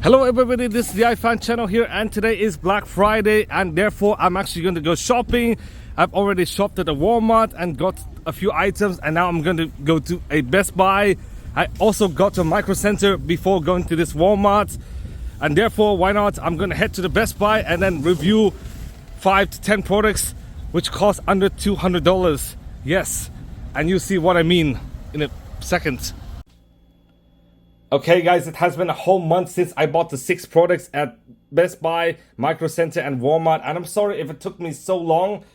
Hello everybody, this is the iFan channel here, and today is Black Friday, and therefore I'm actually going to go shopping. I've already shopped at a Walmart and got a few items, and now I'm going to go to a Best Buy. I also got to a Micro Center before going to this Walmart, and therefore why not, I'm going to head to the Best Buy and then review 5 to 10 products which cost under $200. Yes, and you'll see what I mean in a second. Okay guys, it has been a whole month since I bought the 6 products at Best Buy, Micro Center and Walmart, and I'm sorry if it took me so long.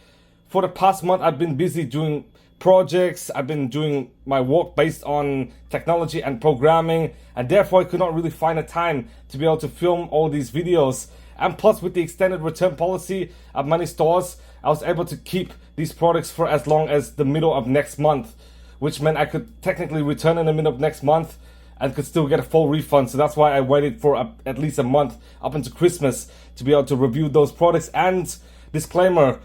For the past month I've been busy doing projects, I've been doing my work based on technology and programming, and therefore I could not really find a time to be able to film all these videos. And plus, with the extended return policy at many stores, I was able to keep these products for as long as the middle of next month, which meant I could technically return in the middle of next month and could still get a full refund. So that's why I waited for at least a month up into Christmas to be able to review those products. And disclaimer,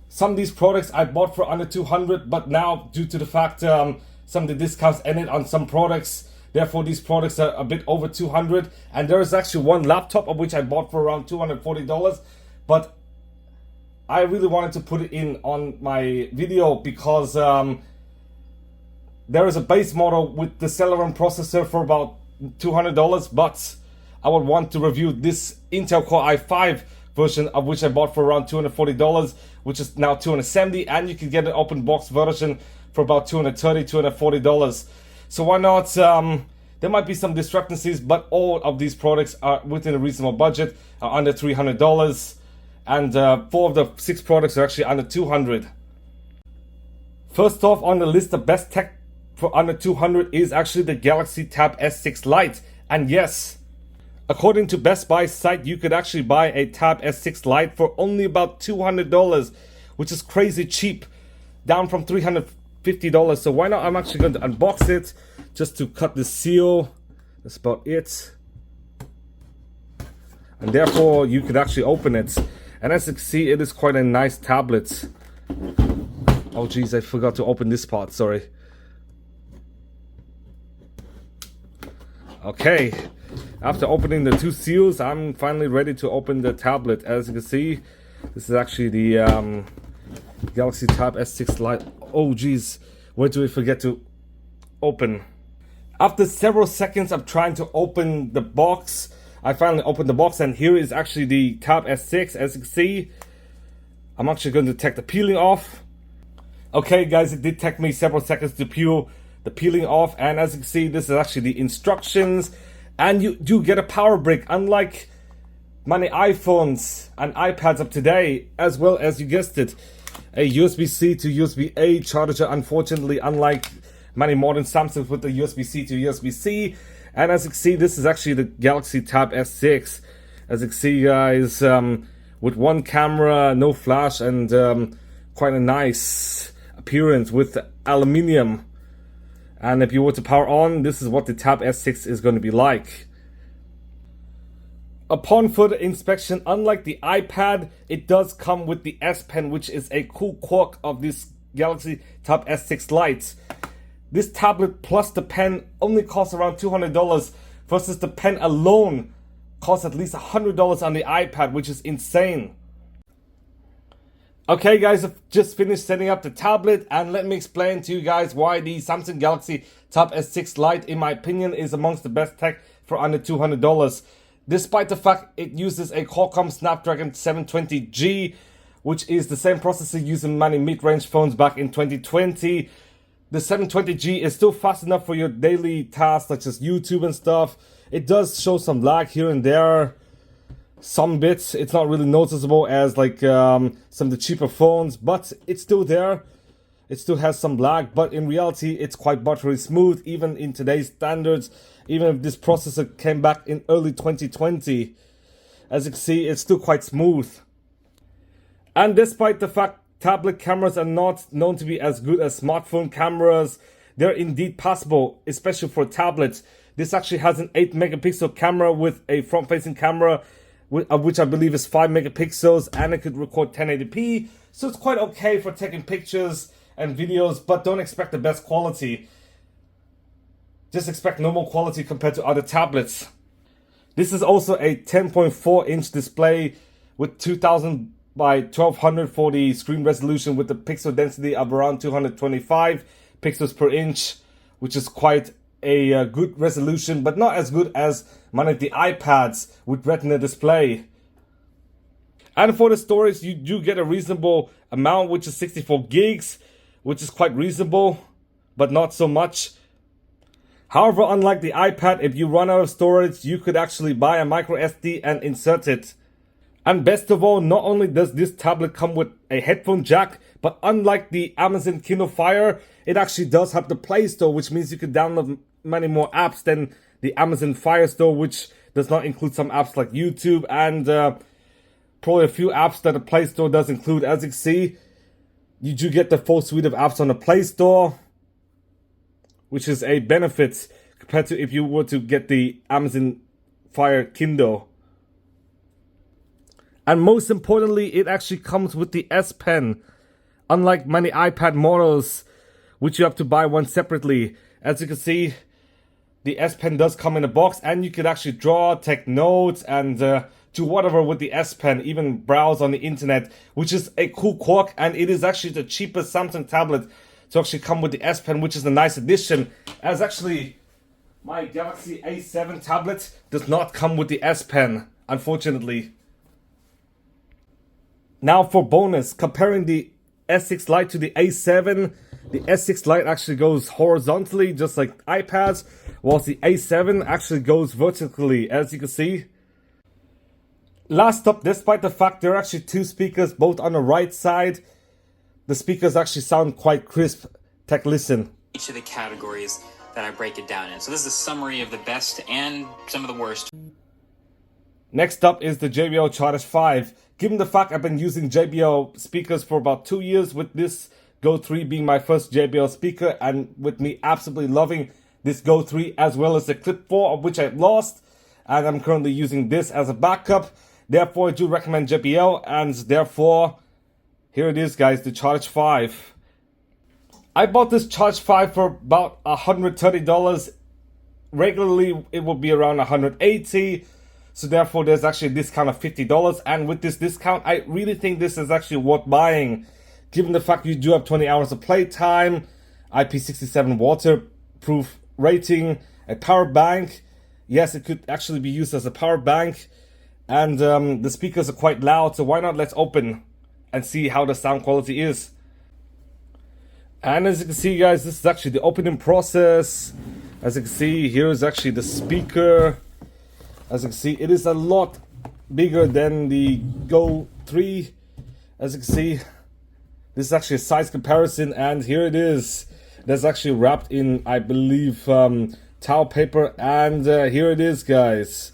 some of these products I bought for under $200, but now due to the fact some of the discounts ended on some products, therefore these products are a bit over $200. And there is actually one laptop of which I bought for around $240, but I really wanted to put it in on my video because there is a base model with the Celeron processor for about $200, but I would want to review this Intel Core i5 version of which I bought for around $240, which is now $270, and you can get an open box version for about $230, $240. So why not? There might be some discrepancies, but all of these products are within a reasonable budget, are under $300, and 4 of the 6 products are actually under $200. First off on the list of best tech for under $200 is actually the Galaxy Tab S6 Lite. And yes, according to Best Buy's site, you could actually buy a Tab S6 Lite for only about $200, which is crazy cheap, down from $350. So why not? I'm actually going to unbox it just to cut the seal. That's about it. And therefore you could actually open it. And as you can see, it is quite a nice tablet. Oh geez, I forgot to open this part, sorry. Okay, after opening the 2 seals, I'm finally ready to open the tablet. As you can see, this is actually the Galaxy Tab S6 Lite. Oh geez, where do we forget to open? After several seconds of trying to open the box, I finally opened the box, and here is actually the Tab S6. As you can see, I'm actually going to take the peeling off. Okay guys, it did take me several seconds to peel the peeling off, and as you can see, this is actually the instructions, and you do get a power brick, unlike many iPhones and iPads of today, as well as, you guessed it, a USB-C to USB-A charger, unfortunately, unlike many modern Samsungs with the USB-C to USB-C. And as you can see, this is actually the Galaxy Tab S6. As you can see guys, with 1 camera, no flash, and quite a nice appearance with aluminium. And if you were to power on, this is what the Tab S6 is going to be like. Upon further inspection, unlike the iPad, it does come with the S Pen, which is a cool quirk of this Galaxy Tab S6 Lite. This tablet plus the pen only costs around $200, versus the pen alone costs at least $100 on the iPad, which is insane. Okay guys, I've just finished setting up the tablet, and let me explain to you guys why the Samsung Galaxy Tab S6 Lite, in my opinion, is amongst the best tech for under $200. Despite the fact it uses a Qualcomm Snapdragon 720G, which is the same processor used in many mid-range phones back in 2020. The 720G is still fast enough for your daily tasks such as YouTube and stuff. It does show some lag here and there. Some bits, it's not really noticeable as like some of the cheaper phones, but it's still there. It still has some lag, but in reality it's quite buttery smooth even in today's standards, even if this processor came back in early 2020. As you can see, it's still quite smooth. And despite the fact tablet cameras are not known to be as good as smartphone cameras, they're indeed passable, especially for tablets. This actually has an 8 megapixel camera with a front-facing camera, which I believe is 5 megapixels, and it could record 1080p, so it's quite okay for taking pictures and videos, but don't expect the best quality. Just expect normal quality compared to other tablets. This is also a 10.4 inch display with 2000 by 1200 for the screen resolution, with the pixel density of around 225 pixels per inch, which is quite a good resolution, but not as good as many of the iPads with Retina display. And for the storage, you do get a reasonable amount, which is 64 gigs, which is quite reasonable, but not so much. However, unlike the iPad, if you run out of storage, you could actually buy a micro SD and insert it. And best of all, not only does this tablet come with a headphone jack, but unlike the Amazon Kindle Fire, it actually does have the Play Store, which means you could download many more apps than the Amazon Fire Store, which does not include some apps like YouTube and probably a few apps that the Play Store does include. As you can see, you do get the full suite of apps on the Play Store, which is a benefit compared to if you were to get the Amazon Fire Kindle. And most importantly, it actually comes with the S Pen, unlike many iPad models, which you have to buy one separately. As you can see, the S Pen does come in a box, and you could actually draw, take notes, and do whatever with the S Pen, even browse on the internet, which is a cool quirk. And it is actually the cheapest Samsung tablet to actually come with the S Pen, which is a nice addition, as actually my Galaxy A7 tablet does not come with the S Pen, unfortunately. Now for bonus, comparing the S6 Lite to the A7, the S6 Lite actually goes horizontally, just like iPads, whilst the A7 actually goes vertically, as you can see. Last up, despite the fact there are actually two speakers both on the right side, the speakers actually sound quite crisp. Take a listen. Each of the categories that I break it down in. So this is a summary of the best and some of the worst. Next up is the JBL Charge 5. Given the fact I've been using JBL speakers for about 2 years, with this Go 3 being my first JBL speaker, and with me absolutely loving this Go 3 as well as the Clip 4, of which I've lost, and I'm currently using this as a backup. Therefore, I do recommend JBL, and therefore, here it is, guys, the Charge 5. I bought this Charge 5 for about $130. Regularly, it would be around $180. So therefore, there's actually a discount of $50. And with this discount, I really think this is actually worth buying, given the fact you do have 20 hours of playtime, IP67 waterproof rating, a power bank. Yes, it could actually be used as a power bank. And the speakers are quite loud, so why not let's open and see how the sound quality is. And as you can see, guys, this is actually the opening process. As you can see, here is actually the speaker. As you can see, it is a lot bigger than the Go 3. As you can see, this is actually a size comparison, and here it is. That's actually wrapped in, I believe, towel paper, and here it is, guys.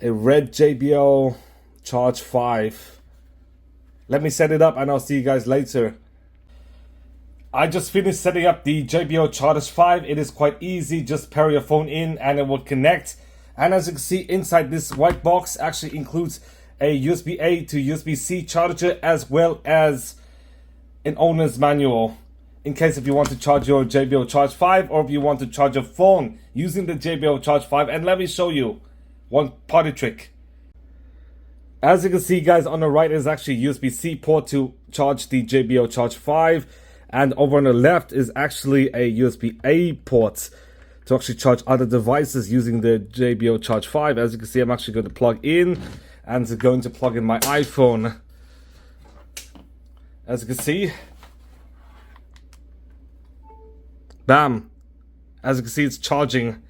A red JBL Charge 5. Let me set it up, and I'll see you guys later. I just finished setting up the JBL Charge 5. It is quite easy. Just pair your phone in, and it will connect. And as you can see, inside this white box actually includes a USB-A to USB-C charger, as well as an owner's manual, in case if you want to charge your JBL Charge 5, or if you want to charge your phone using the JBL Charge 5. And let me show you one party trick. As you can see, guys, on the right is actually USB-C port to charge the JBL Charge 5, and over on the left is actually a USB-A port to actually charge other devices using the JBL Charge 5. As you can see, I'm actually going to plug in, and going to plug in my iPhone. As you can see, bam. As you can see, it's charging.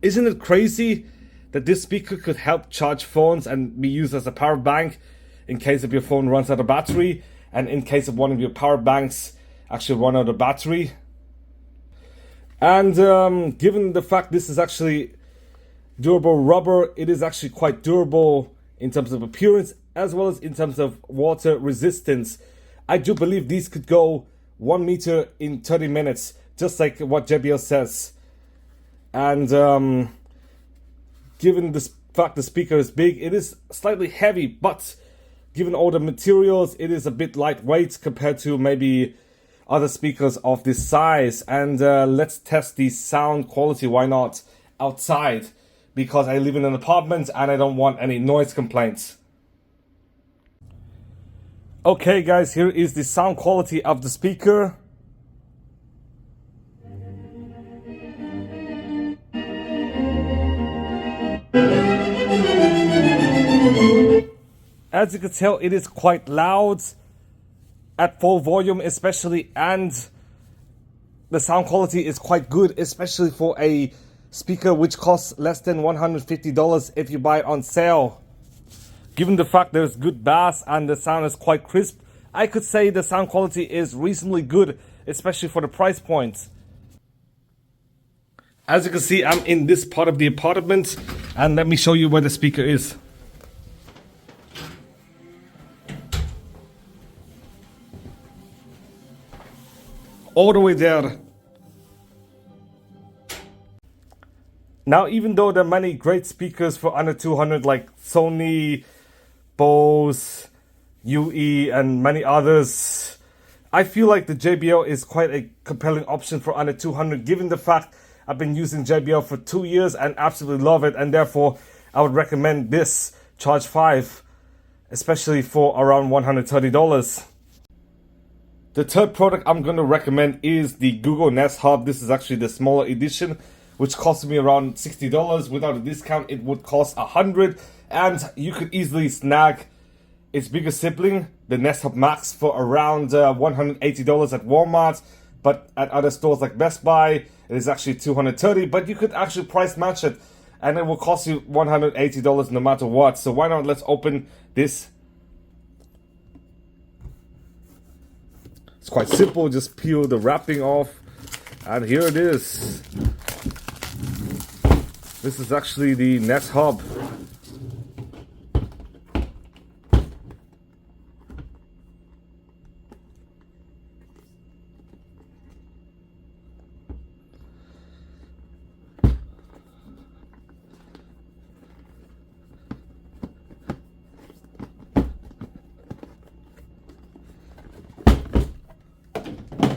Isn't it crazy that this speaker could help charge phones and be used as a power bank in case if your phone runs out of battery, and in case of one of your power banks actually run out of battery? And given the fact this is actually durable rubber, it is actually quite durable in terms of appearance as well as in terms of water resistance. I do believe these could go 1 meter in 30 minutes, just like what JBL says. And given the fact the speaker is big, it is slightly heavy, but given all the materials, it is a bit lightweight compared to maybe other speakers of this size. And let's test the sound quality, why not, outside, because I live in an apartment and I don't want any noise complaints. Okay guys, here is the sound quality of the speaker. As you can tell, it is quite loud at full volume especially, and the sound quality is quite good, especially for a speaker which costs less than $150 if you buy it on sale. Given the fact there's good bass and the sound is quite crisp, I could say the sound quality is reasonably good, especially for the price point. As you can see, I'm in this part of the apartment, and let me show you where the speaker is. All the way there. Now, even though there are many great speakers for under 200 like Sony, Bose, UE and many others, I feel like the JBL is quite a compelling option for under 200, given the fact I've been using JBL for 2 years and absolutely love it, and therefore I would recommend this Charge 5, especially for around $130. The third product I'm going to recommend is the Google Nest Hub. This is actually the smaller edition, which cost me around $60. Without a discount, it would cost $100, and you could easily snag its bigger sibling, the Nest Hub Max, for around $180 at Walmart, but at other stores like Best Buy, it is actually $230, but you could actually price match it, and it will cost you $180 no matter what. So why not, let's open this. It's quite simple, just peel the wrapping off, and here it is. This is actually the Nest Hub.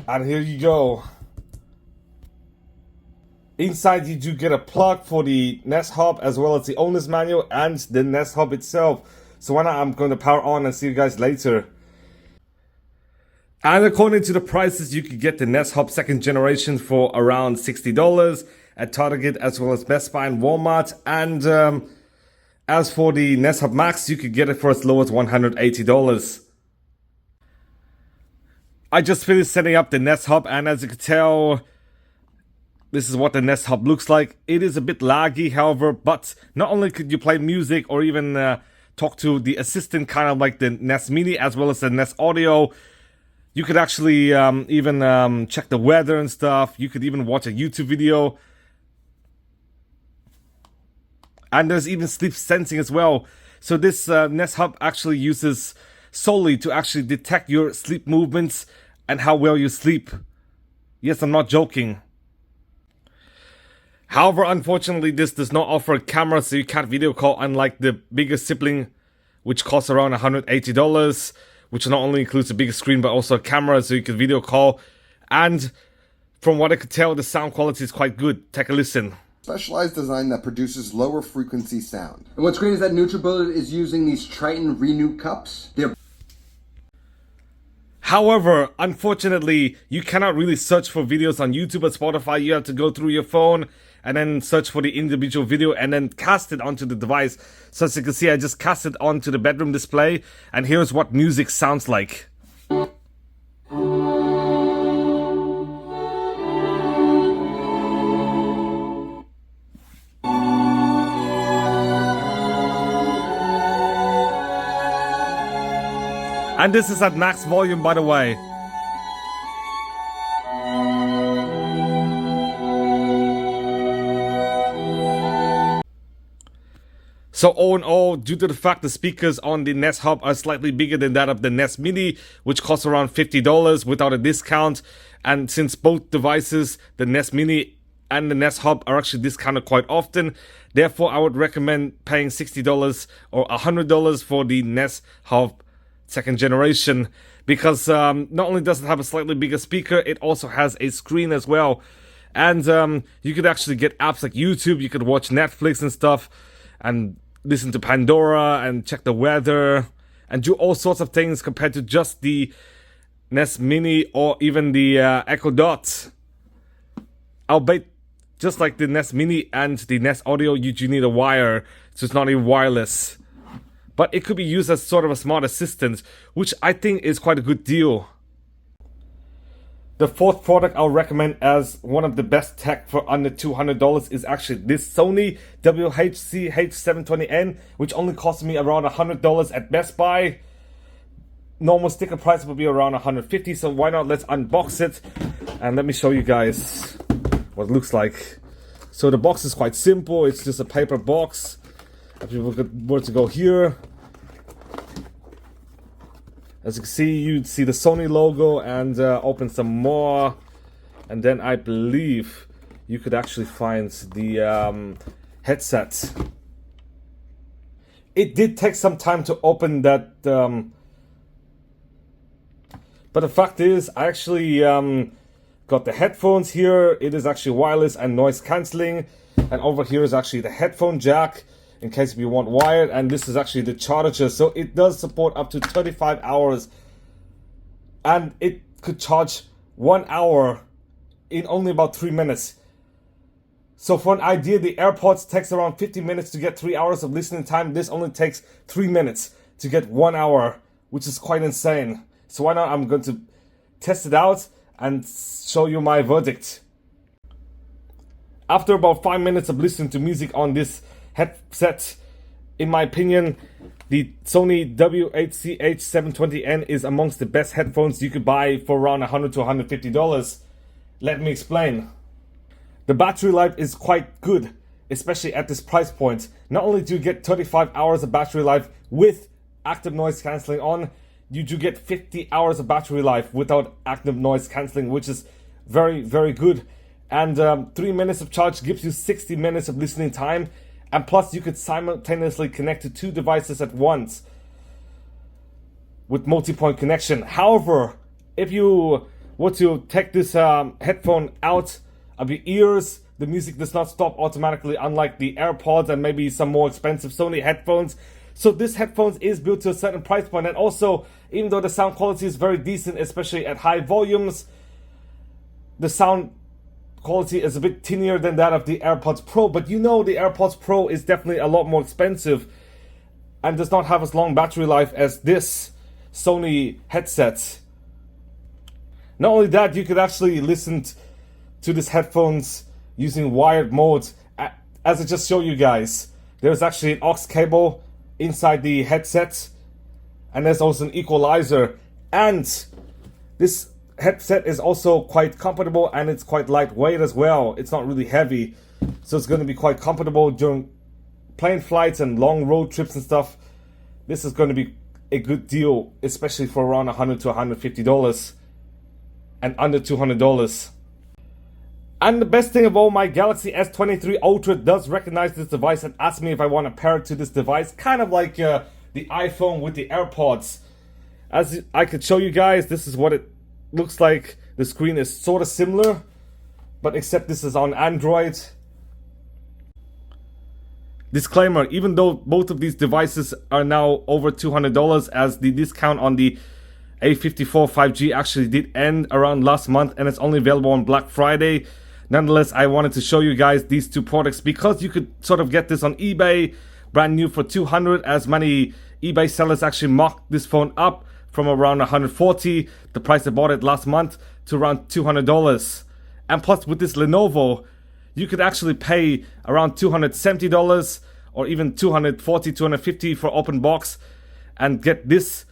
And here you go. Inside you do get a plug for the Nest Hub as well as the owner's manual and the Nest Hub itself. So why not, I'm going to power on and see you guys later. And according to the prices, you could get the Nest Hub 2nd generation for around $60 at Target as well as Best Buy and Walmart. And as for the Nest Hub Max, you could get it for as low as $180. I just finished setting up the Nest Hub, and as you can tell, this is what the Nest Hub looks like. It is a bit laggy, however, but not only could you play music or even talk to the assistant, kind of like the Nest Mini, as well as the Nest Audio. You could actually even check the weather and stuff. You could even watch a YouTube video. And there's even sleep sensing as well. So this Nest Hub actually uses solely to actually detect your sleep movements and how well you sleep. Yes, I'm not joking. However, unfortunately, this does not offer a camera, so you can't video call, unlike the bigger sibling, which costs around $180, which not only includes a bigger screen, but also a camera, so you can video call. And from what I could tell, the sound quality is quite good. Take a listen. Specialized design that produces lower frequency sound. And what's great is that NutriBullet is using these Triton Renew cups. However, unfortunately, you cannot really search for videos on YouTube or Spotify. You have to go through your phone and then search for the individual video and then cast it onto the device. So as you can see, I just cast it onto the bedroom display, and here's what music sounds like. And this is at max volume, by the way. So all in all, due to the fact the speakers on the Nest Hub are slightly bigger than that of the Nest Mini, which costs around $50 without a discount, and since both devices, the Nest Mini and the Nest Hub, are actually discounted quite often, therefore I would recommend paying $60 or $100 for the Nest Hub 2nd generation, because not only does it have a slightly bigger speaker, it also has a screen as well. And you could actually get apps like YouTube, you could watch Netflix and stuff, and listen to Pandora, and check the weather, and do all sorts of things compared to just the Nest Mini or even the Echo Dot. Albeit, just like the Nest Mini and the Nest Audio, you do need a wire, so it's not even wireless. But it could be used as sort of a smart assistant, which I think is quite a good deal. The fourth product I'll recommend as one of the best tech for under $200 is actually this Sony WH-CH 720N, which only cost me around $100 at Best Buy. Normal sticker price would be around $150, so why not? Let's unbox it and let me show you guys what it looks like. So the box is quite simple. It's just a paper box. If you were to go here, as you can see, you'd see the Sony logo, and open some more, and then I believe you could actually find the headset. It did take some time to open that, but the fact is, I actually got the headphones here. It is actually wireless and noise cancelling, and over here is actually the headphone jack in case you want wired, and this is actually the charger, so it does support up to 25 hours, and it could charge 1 hour in only about 3 minutes. So for an idea, the AirPods takes around 50 minutes to get 3 hours of listening time. This only takes 3 minutes to get 1 hour, which is quite insane. So why not? I'm going to test it out and show you my verdict. After about 5 minutes of listening to music on this headset, in my opinion, the Sony WH-CH 720N is amongst the best headphones you could buy for around $100 to $150. Let me explain. The battery life is quite good, especially at this price point. Not only do you get 35 hours of battery life with active noise cancelling on, you do get 50 hours of battery life without active noise cancelling, which is very, very good. And 3 minutes of charge gives you 60 minutes of listening time. And plus, you could simultaneously connect to 2 devices at once with multi-point connection. However, if you were to take this headphone out of your ears, the music does not stop automatically, unlike the AirPods and maybe some more expensive Sony headphones. So this headphones is built to a certain price point, and also, even though the sound quality is very decent, especially at high volumes, the sound quality is a bit thinner than that of the AirPods Pro. But you know, the AirPods Pro is definitely a lot more expensive and does not have as long battery life as this Sony headset. Not only that, you could actually listen to these headphones using wired mode. As I just showed you guys, there's actually an aux cable inside the headset, and there's also an equalizer, and this headset is also quite comfortable, and it's quite lightweight as well. It's not really heavy, so it's going to be quite comfortable during plane flights and long road trips and stuff. This is going to be a good deal, especially for around $100 to $150 and under $200. And the best thing of all, my Galaxy S23 Ultra does recognize this device and asks me if I want to pair it to this device, kind of like the iPhone with the AirPods. As I could show you guys, this is what it looks like. The screen is sort of similar, but except this is on Android. Disclaimer, even though both of these devices are now over $200, as the discount on the A54 5G actually did end around last month and it's only available on Black Friday. Nonetheless, I wanted to show you guys these two products because you could sort of get this on eBay brand new for $200, as many eBay sellers actually mocked this phone up from around $140, the price I bought it last month, to around $200. And plus, with this Lenovo, you could actually pay around $270 or even $240, $250 for open box and get this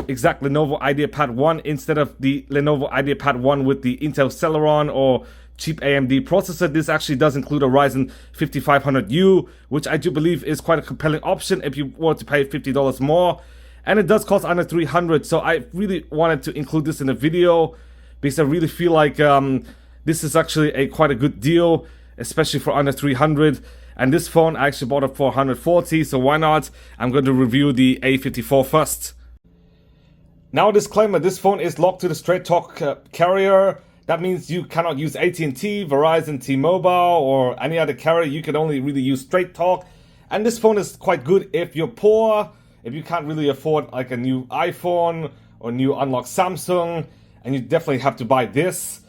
exact Lenovo IdeaPad 1 instead of the Lenovo IdeaPad 1 with the Intel Celeron or cheap AMD processor. This actually does include a Ryzen 5500U, which I do believe is quite a compelling option if you were to pay $50 more. And it does cost under $300, so I really wanted to include this in the video because I really feel like this is actually quite a good deal, especially for under $300. And this phone I actually bought it for $140, so why not? I'm going to review the A54 first. Now, a disclaimer, this phone is locked to the Straight Talk carrier. That means you cannot use AT&T, Verizon, T-Mobile, or any other carrier. You can only really use Straight Talk. And this phone is quite good if you're poor, if you can't really afford like a new iPhone or new unlocked Samsung, and you definitely have to buy this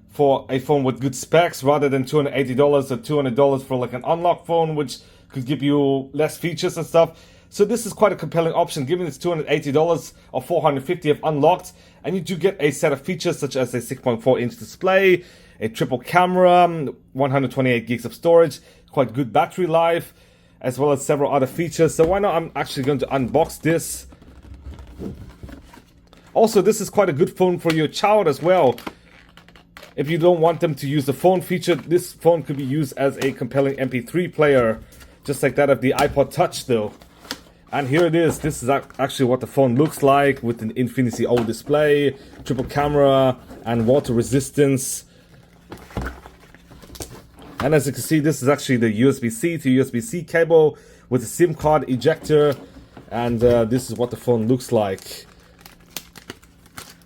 for a phone with good specs rather than $280 or $200 for like an unlocked phone, which could give you less features and stuff. So this is quite a compelling option, given it's $280 or $450 if unlocked, and you do get a set of features such as a 6.4-inch display, a triple camera, 128 gigs of storage, quite good battery life, as well as several other features. So why not? I'm actually going to unbox this. Also, this is quite a good phone for your child as well. If you don't want them to use the phone feature, this phone could be used as a compelling MP3 player, just like that of the iPod Touch though. And here it is. This is actually what the phone looks like with an Infinity O display, triple camera, and water resistance. And as you can see, this is actually the USB-C to USB-C cable with a SIM card ejector. And this is what the phone looks like.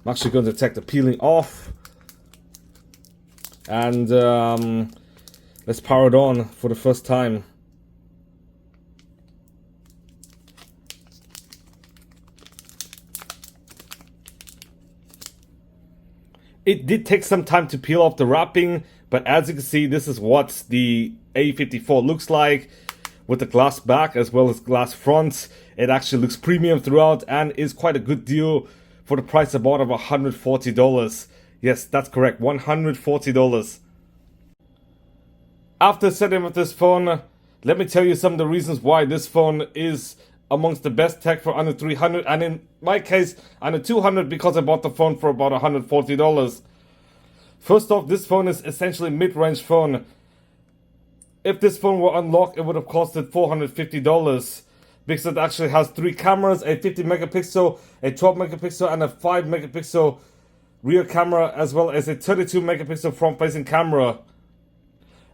I'm actually going to take the peeling off. And let's power it on for the first time. It did take some time to peel off the wrapping, but as you can see, this is what the A54 looks like with the glass back as well as glass front. It actually looks premium throughout and is quite a good deal for the price I bought of $140. Yes, that's correct, $140. After setting up this phone, let me tell you some of the reasons why this phone is amongst the best tech for under $300, and in my case under $200 because I bought the phone for about $140. First off, this phone is essentially a mid-range phone. If this phone were unlocked, it would have costed $450 because it actually has 3 cameras, a 50 megapixel, a 12 megapixel, and a 5 megapixel rear camera, as well as a 32 megapixel front-facing camera.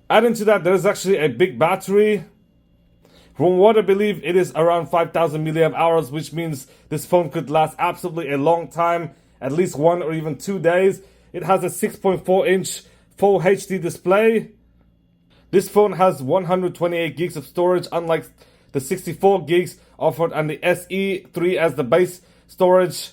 Adding to that, there is actually a big battery. From what I believe, it is around 5,000 milliamp hours, which means this phone could last absolutely a long time, at least 1 or even 2 days. It has a 6.4-inch full HD display. This phone has 128 gigs of storage, unlike the 64 gigs offered on the SE3 as the base storage.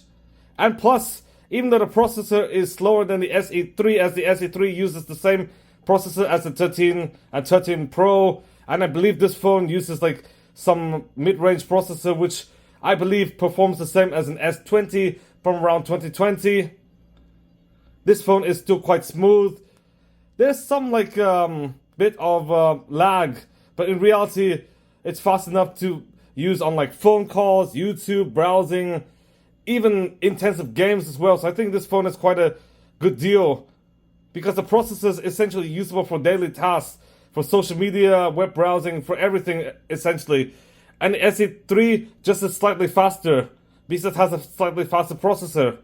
And plus, even though the processor is slower than the SE3, as the SE3 uses the same processor as the 13 and 13 Pro, and I believe this phone uses like some mid-range processor, which I believe performs the same as an S20 from around 2020. This phone is still quite smooth. There's some like bit of lag, but in reality, it's fast enough to use on like phone calls, YouTube, browsing, even intensive games as well. So I think this phone is quite a good deal because the processor is essentially usable for daily tasks, for social media, web browsing, for everything essentially. And the SE3 just is slightly faster because it has a slightly faster processor.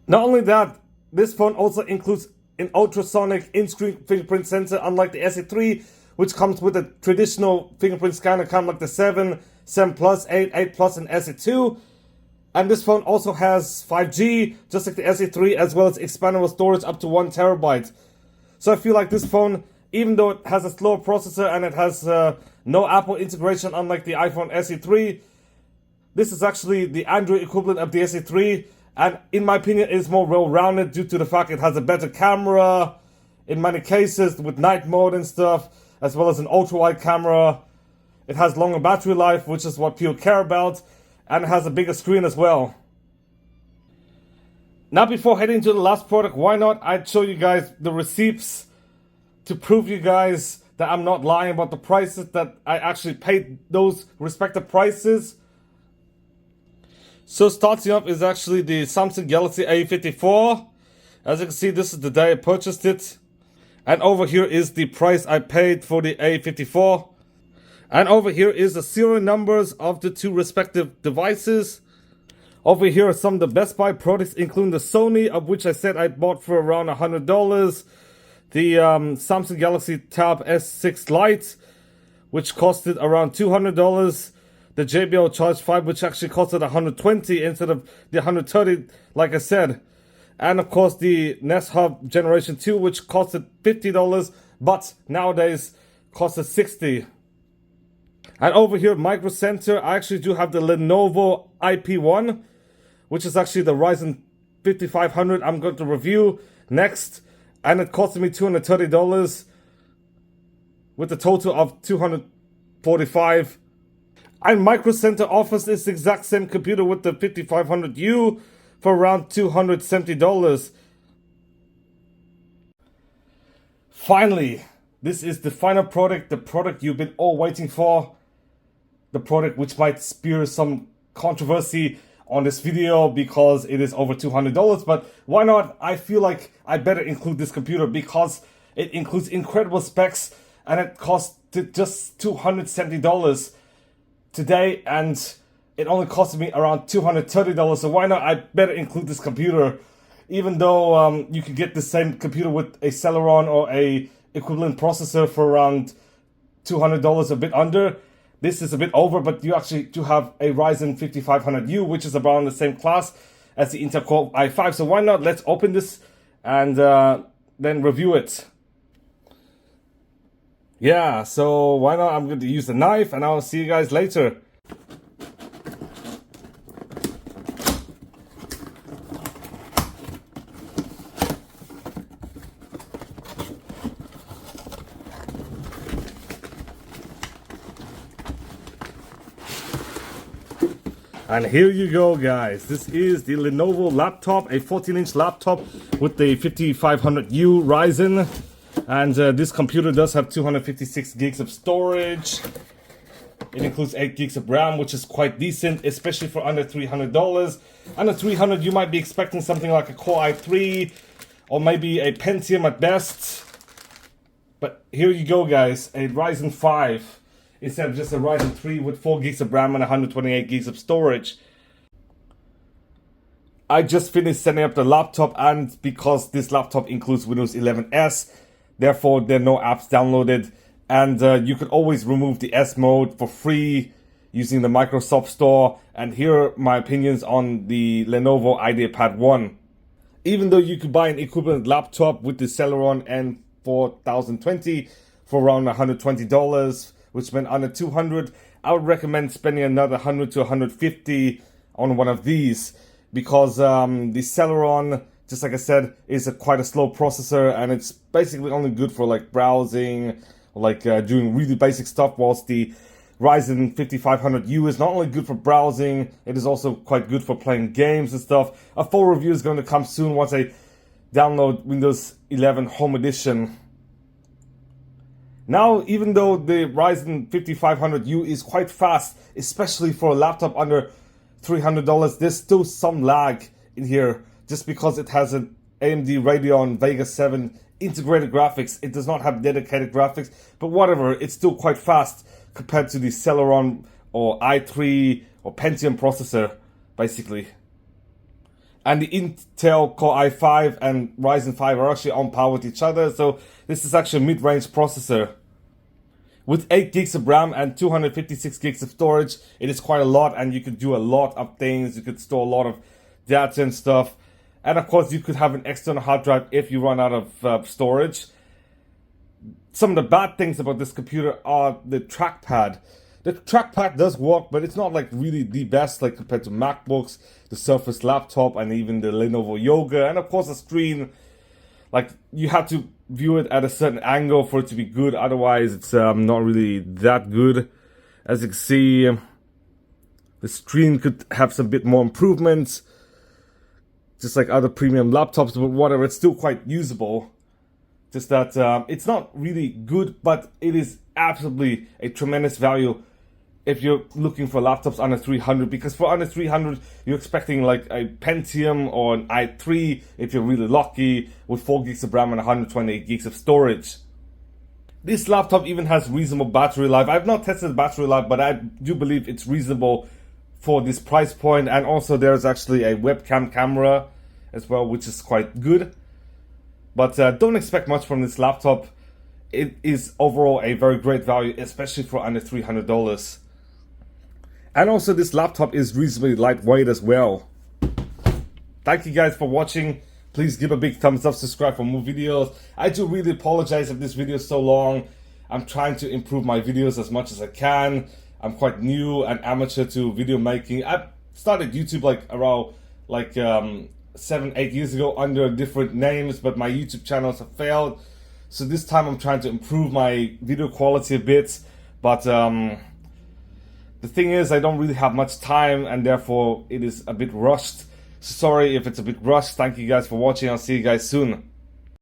Not only that, this phone also includes an ultrasonic in-screen fingerprint sensor, unlike the SE3, which comes with a traditional fingerprint scanner kind of like the 7, 7 Plus, 8, 8 Plus, and SE2. And this phone also has 5G, just like the SE3, as well as expandable storage up to 1 terabyte. So I feel like this phone, even though it has a slower processor and it has no Apple integration unlike the iPhone SE3, this is actually the Android equivalent of the SE3, and in my opinion it is more well-rounded due to the fact it has a better camera, in many cases with night mode and stuff, as well as an ultra-wide camera. It has longer battery life, which is what people care about, and it has a bigger screen as well. Now before heading to the last product, why not I'd show you guys the receipts to prove you guys that I'm not lying about the prices, that I actually paid those respective prices. So starting up is actually the Samsung Galaxy A54. As you can see, this is the day I purchased it. And over here is the price I paid for the A54. And over here is the serial numbers of the 2 respective devices. Over here are some of the Best Buy products, including the Sony, of which I said I bought for around $100. The Samsung Galaxy Tab S6 Lite, which costed around $200. The JBL Charge 5, which actually costed $120 instead of the $130, like I said. And of course the Nest Hub Generation 2, which costed $50, but nowadays costs $60. And over here at Micro Center, I actually do have the Lenovo IP1, which is actually the Ryzen 5500 I'm going to review next. And it costed me $230 with a total of $245. And Micro Center offers this exact same computer with the 5500U for around $270. Finally, this is the final product, the product you've been all waiting for. The product which might spear some controversy on this video because it is over $200, but why not? I feel like I better include this computer because it includes incredible specs and it costs just $270 today, and it only costed me around $230, so why not? I better include this computer, even though you could get the same computer with a Celeron or a equivalent processor for around $200, a bit under. This is a bit over, but you actually do have a Ryzen 5500U, which is around the same class as the Intel Core i5. So why not? Let's open this and then review it. Yeah, so why not? I'm going to use the knife and I'll see you guys later. And here you go, guys. This is the Lenovo laptop, a 14-inch laptop with the 5500U Ryzen. And this computer does have 256 gigs of storage. It includes 8 gigs of RAM, which is quite decent, especially for under $300. Under $300, you might be expecting something like a Core i3 or maybe a Pentium at best. But here you go, guys, a Ryzen 5. Instead of just a Ryzen 3 with 4 gigs of RAM and 128 gigs of storage. I just finished setting up the laptop, and because this laptop includes Windows 11S, therefore there are no apps downloaded, and you could always remove the S mode for free using the Microsoft Store. And here are my opinions on the Lenovo IdeaPad 1. Even though you could buy an equivalent laptop with the Celeron N4020 for around $120, which meant under $200, I would recommend spending another $100 to $150 on one of these, because the Celeron, just like I said, is quite a slow processor, and it's basically only good for like browsing, or like doing really basic stuff, whilst the Ryzen 5500U is not only good for browsing, it is also quite good for playing games and stuff. A full review is going to come soon once I download Windows 11 Home Edition. Now, even though the Ryzen 5500U is quite fast, especially for a laptop under $300, there's still some lag in here just because it has an AMD Radeon Vega 7 integrated graphics. It does not have dedicated graphics, but whatever, it's still quite fast compared to the Celeron or i3 or Pentium processor, basically. And the Intel Core i5 and Ryzen 5 are actually on par with each other, so this is actually a mid-range processor. With 8 gigs of RAM and 256 gigs of storage, it is quite a lot, and you could do a lot of things. You could store a lot of data and stuff. And of course, you could have an external hard drive if you run out of storage. Some of the bad things about this computer are the trackpad. The trackpad does work, but it's not like really the best, like compared to MacBooks, the Surface laptop, and even the Lenovo Yoga. And of course, the screen, like you have to view it at a certain angle for it to be good. Otherwise, it's not really that good. As you can see, the screen could have some bit more improvements, just like other premium laptops, but whatever, it's still quite usable. Just that it's not really good, but it is absolutely a tremendous value if you're looking for laptops under $300, because for under $300, you're expecting like a Pentium or an i3 if you're really lucky, with 4 gigs of RAM and 128 gigs of storage. This laptop even has reasonable battery life. I've not tested the battery life, but I do believe it's reasonable for this price point. And also there's actually a webcam camera as well, which is quite good. But don't expect much from this laptop. It is overall a very great value, especially for under $300. And also this laptop is reasonably lightweight as well. Thank you guys for watching. Please give a big thumbs up, subscribe for more videos. I do really apologize if this video is so long. I'm trying to improve my videos as much as I can. I'm quite new and amateur to video making. I started YouTube around 7-8 years ago under different names, but my YouTube channels have failed. So this time I'm trying to improve my video quality a bit, but the thing is I don't really have much time and therefore it is a bit rushed. So sorry if it's a bit rushed. Thank you guys for watching. I'll see you guys soon.